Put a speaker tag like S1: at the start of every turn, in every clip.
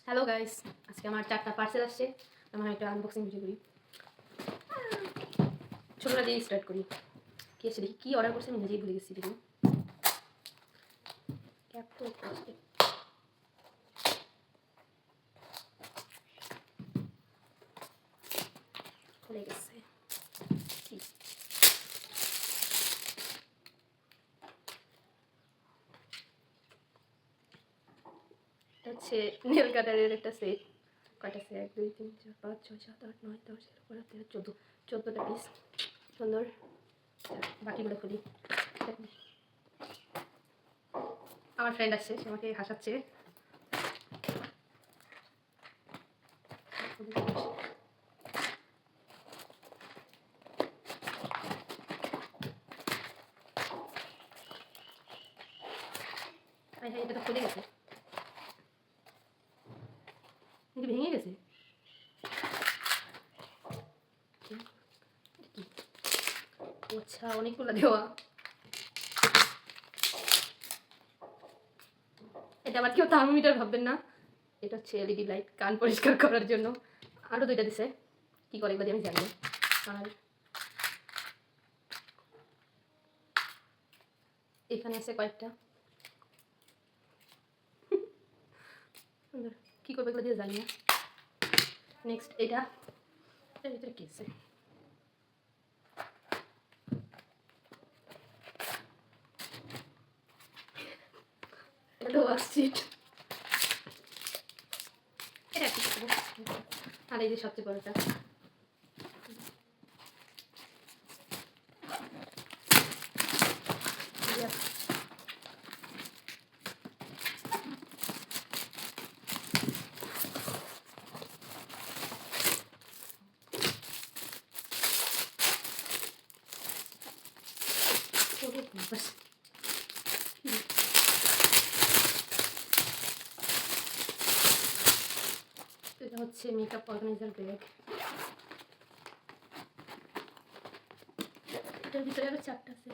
S1: Hello guys, আজকে আমার 4টা পার্সেল আসছে। আমার একটা আনবক্সিং ভিডিও করি। ছোটটা দিয়ে স্টার্ট করি। কি আছে দেখি, কি অর্ডার করছি আমি নিজেই ভুলে গেছি। দেখি ক্যাপ তো খুলে গেছে। কি হচ্ছে নেল কাটারের একটা সেট। কয়টা আছে? 1 2 3 4 5 6 7 8 9 10 11 12 13 14টা পিস। সুন্দর। বাকিগুলো খুলি। আমার ফ্রেন্ড আসছে, সে আমাকে হাসাচ্ছে। এটা তো খুলে গেছে, এটা ভেঙে গেছে। আচ্ছা, অনেকগুলো দেওয়া। এটা আবার কেউ থার্মোমিটার ভাববেন না, এটা হচ্ছে এলইডি লাইট, কান পরিষ্কার করার জন্য। আরও 2টা দিছে, কী করে এগুলো আমি জানি না। আর এখানে আছে কয়েকটা। কী করবে এগুলো দিয়ে জানি না। নেক্সট এটা, এটার ভিতরে কী আছে? এটা ওয়ার্কশিট। এটা কি করবো? আর এই যে সবচেয়ে বড়টা, এটা হচ্ছে মেকআপ অর্গানাইজার ব্যাগ। এটার ভিতরে আরো 4টা আছে।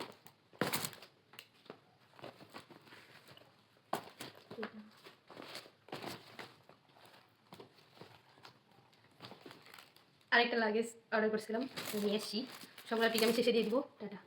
S1: আরেকটা লাগেজ অর্ডার করছিলাম, নিয়ে এসছি। সবগুলো ঠিক আমি শেষে দিয়ে দিব। টাটা।